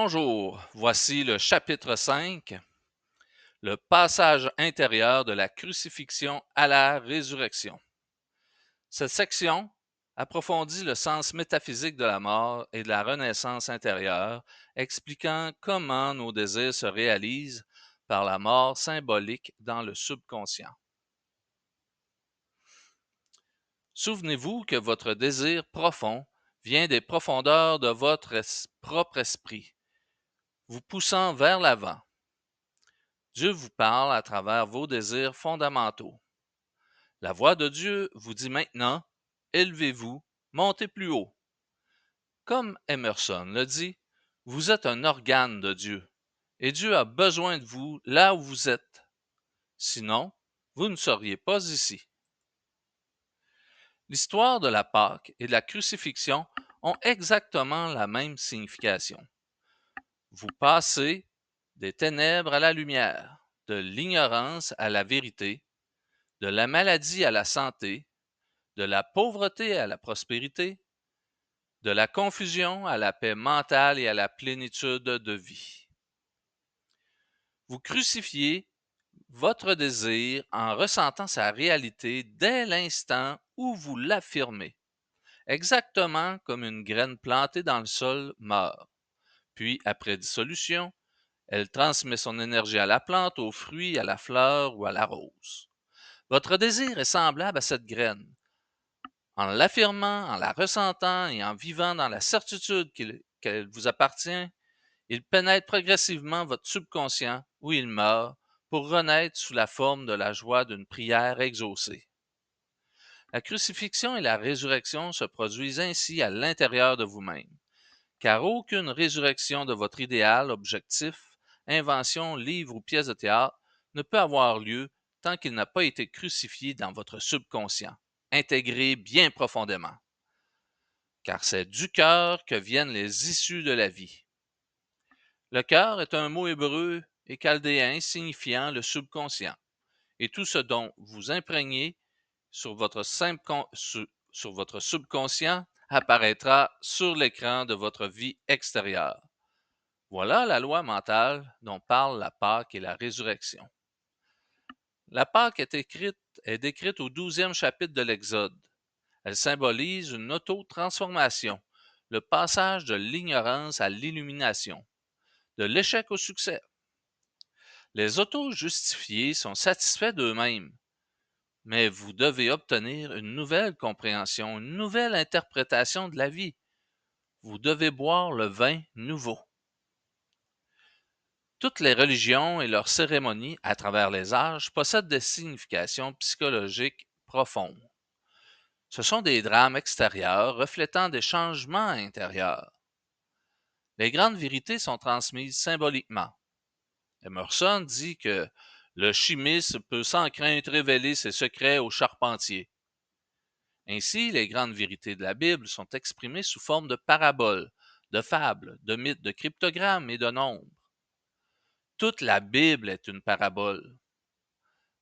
Bonjour, voici le chapitre 5, le passage intérieur de la crucifixion à la résurrection. Cette section approfondit le sens métaphysique de la mort et de la renaissance intérieure, expliquant comment nos désirs se réalisent par la mort symbolique dans le subconscient. Souvenez-vous que votre désir profond vient des profondeurs de votre propre esprit, vous poussant vers l'avant. Dieu vous parle à travers vos désirs fondamentaux. La voix de Dieu vous dit maintenant, élevez-vous, montez plus haut. Comme Emerson le dit, vous êtes un organe de Dieu et Dieu a besoin de vous là où vous êtes. Sinon, vous ne seriez pas ici. L'histoire de la Pâque et de la crucifixion ont exactement la même signification. Vous passez des ténèbres à la lumière, de l'ignorance à la vérité, de la maladie à la santé, de la pauvreté à la prospérité, de la confusion à la paix mentale et à la plénitude de vie. Vous crucifiez votre désir en ressentant sa réalité dès l'instant où vous l'affirmez, exactement comme une graine plantée dans le sol meurt. Puis, après dissolution, elle transmet son énergie à la plante, aux fruits, à la fleur ou à la rose. Votre désir est semblable à cette graine. En l'affirmant, en la ressentant et en vivant dans la certitude qu'elle vous appartient, il pénètre progressivement votre subconscient où il meurt pour renaître sous la forme de la joie d'une prière exaucée. La crucifixion et la résurrection se produisent ainsi à l'intérieur de vous-même, car aucune résurrection de votre idéal, objectif, invention, livre ou pièce de théâtre ne peut avoir lieu tant qu'il n'a pas été crucifié dans votre subconscient, intégré bien profondément. Car c'est du cœur que viennent les issues de la vie. Le cœur est un mot hébreu et chaldéen signifiant le subconscient, et tout ce dont vous imprégnez sur votre, sur votre subconscient apparaîtra sur l'écran de votre vie extérieure. Voilà la loi mentale dont parle la Pâque et la résurrection. La Pâque est décrite au 12e chapitre de l'Exode. Elle symbolise une auto-transformation, le passage de l'ignorance à l'illumination, de l'échec au succès. Les auto-justifiés sont satisfaits d'eux-mêmes, mais vous devez obtenir une nouvelle compréhension, une nouvelle interprétation de la vie. Vous devez boire le vin nouveau. Toutes les religions et leurs cérémonies à travers les âges possèdent des significations psychologiques profondes. Ce sont des drames extérieurs reflétant des changements intérieurs. Les grandes vérités sont transmises symboliquement. Emerson dit que le chimiste peut sans crainte révéler ses secrets au charpentier. Ainsi, les grandes vérités de la Bible sont exprimées sous forme de paraboles, de fables, de mythes, de cryptogrammes et de nombres. Toute la Bible est une parabole.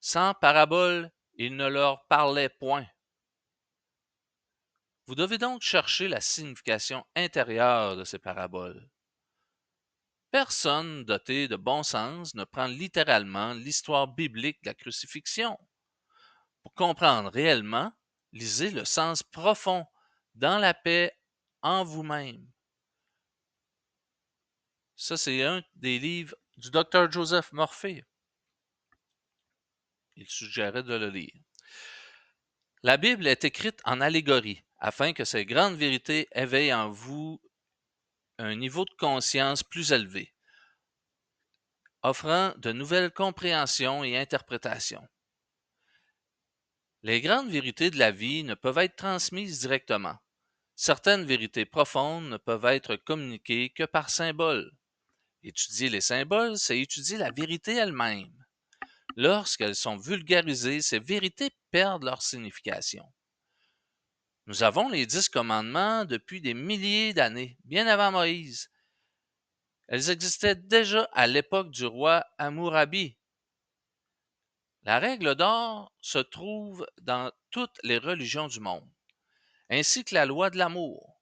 Sans parabole, il ne leur parlait point. Vous devez donc chercher la signification intérieure de ces paraboles. Personne doté de bon sens ne prend littéralement l'histoire biblique de la crucifixion. Pour comprendre réellement, lisez le sens profond dans la paix en vous-même. Ça, c'est un des livres du Dr. Joseph Murphy. Il suggérait de le lire. La Bible est écrite en allégorie afin que ces grandes vérités éveillent en vous un niveau de conscience plus élevé, offrant de nouvelles compréhensions et interprétations. Les grandes vérités de la vie ne peuvent être transmises directement. Certaines vérités profondes ne peuvent être communiquées que par symboles. Étudier les symboles, c'est étudier la vérité elle-même. Lorsqu'elles sont vulgarisées, ces vérités perdent leur signification. Nous avons les 10 commandements depuis des milliers d'années, bien avant Moïse. Elles existaient déjà à l'époque du roi Hammurabi. La règle d'or se trouve dans toutes les religions du monde, ainsi que la loi de l'amour.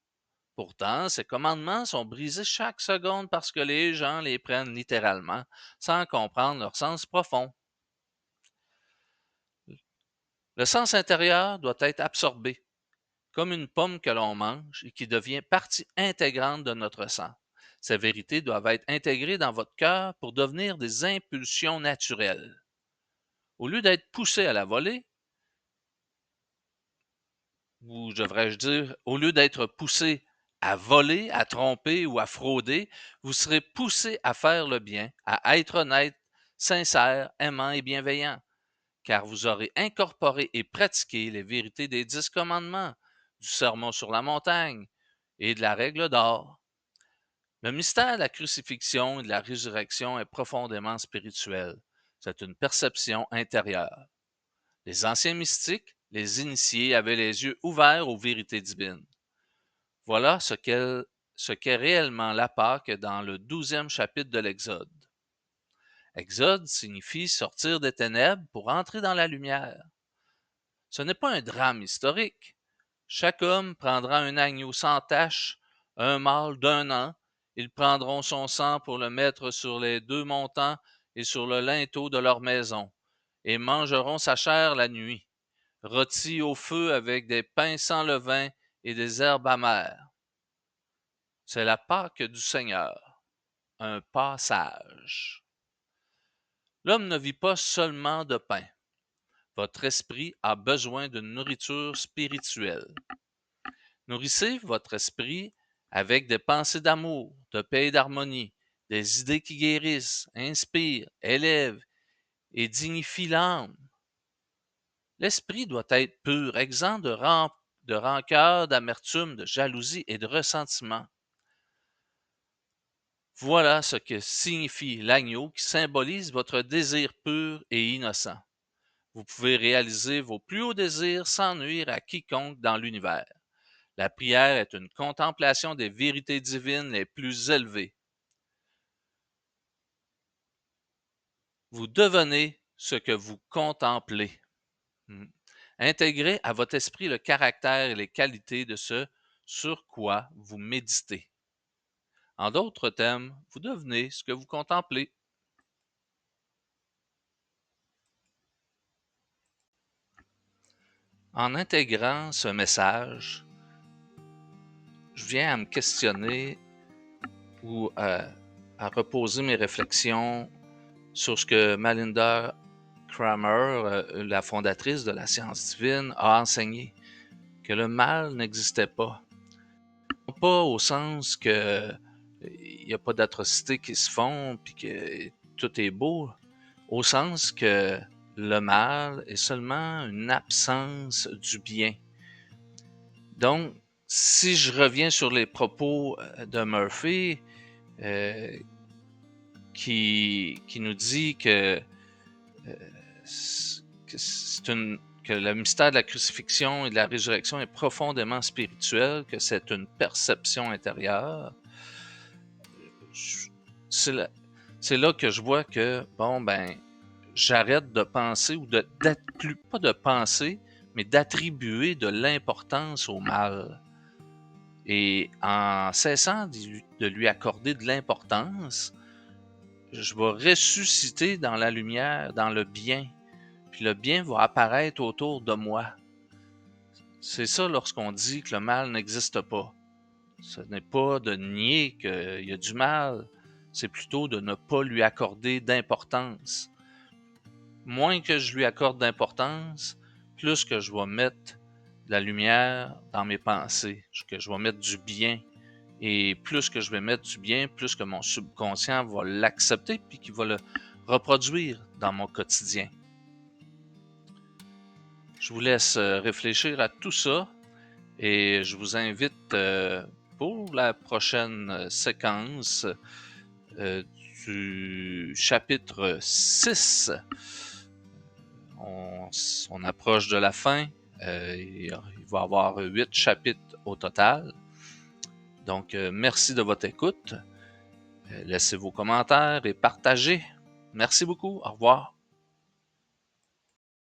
Pourtant, ces commandements sont brisés chaque seconde parce que les gens les prennent littéralement, sans comprendre leur sens profond. Le sens intérieur doit être absorbé, comme une pomme que l'on mange et qui devient partie intégrante de notre sang. Ces vérités doivent être intégrées dans votre cœur pour devenir des impulsions naturelles. Au lieu d'être poussé à la volée, ou devrais-je dire, au lieu d'être poussé à voler, à tromper ou à frauder, vous serez poussé à faire le bien, à être honnête, sincère, aimant et bienveillant, car vous aurez incorporé et pratiqué les vérités des 10 commandements, du sermon sur la montagne et de la règle d'or. Le mystère de la crucifixion et de la résurrection est profondément spirituel. C'est une perception intérieure. Les anciens mystiques, les initiés, avaient les yeux ouverts aux vérités divines. Voilà ce qu'est réellement la Pâque dans le 12e chapitre de l'Exode. Exode signifie sortir des ténèbres pour entrer dans la lumière. Ce n'est pas un drame historique. Chaque homme prendra un agneau sans tache, un mâle d'1 an. Ils prendront son sang pour le mettre sur les 2 montants et sur le linteau de leur maison, et mangeront sa chair la nuit, rôti au feu avec des pains sans levain et des herbes amères. C'est la Pâque du Seigneur, un passage. L'homme ne vit pas seulement de pain. Votre esprit a besoin d'une nourriture spirituelle. Nourrissez votre esprit avec des pensées d'amour, de paix et d'harmonie, des idées qui guérissent, inspirent, élèvent et dignifient l'âme. L'esprit doit être pur, exempt de rancœur, d'amertume, de jalousie et de ressentiment. Voilà ce que signifie l'agneau qui symbolise votre désir pur et innocent. Vous pouvez réaliser vos plus hauts désirs sans nuire à quiconque dans l'univers. La prière est une contemplation des vérités divines les plus élevées. Vous devenez ce que vous contemplez. Mm. Intégrez à votre esprit le caractère et les qualités de ce sur quoi vous méditez. En d'autres termes, vous devenez ce que vous contemplez. En intégrant ce message, je viens à me questionner ou à reposer mes réflexions sur ce que Melinda Kramer, la fondatrice de la science divine, a enseigné, que le mal n'existait pas. Pas au sens que il n'y a pas d'atrocités qui se font puis que tout est beau, au sens que le mal est seulement une absence du bien. Donc, si je reviens sur les propos de Murphy, euh, qui nous dit que le mystère de la crucifixion et de la résurrection est profondément spirituel, que c'est une perception intérieure, c'est là que je vois que, bon, ben, j'arrête de penser ou pas de penser, mais d'attribuer de l'importance au mal. Et en cessant de lui accorder de l'importance, je vais ressusciter dans la lumière, dans le bien. Puis le bien va apparaître autour de moi. C'est ça lorsqu'on dit que le mal n'existe pas. Ce n'est pas de nier qu'il y a du mal, c'est plutôt de ne pas lui accorder d'importance. Moins que je lui accorde d'importance, plus que je vais mettre de la lumière dans mes pensées, que je vais mettre du bien. Et plus que je vais mettre du bien, plus que mon subconscient va l'accepter puis qu'il va le reproduire dans mon quotidien. Je vous laisse réfléchir à tout ça et je vous invite pour la prochaine séquence du chapitre 6. On approche de la fin. Il va y avoir 8 chapitres au total. Donc, merci de votre écoute. Laissez vos commentaires et partagez. Merci beaucoup. Au revoir.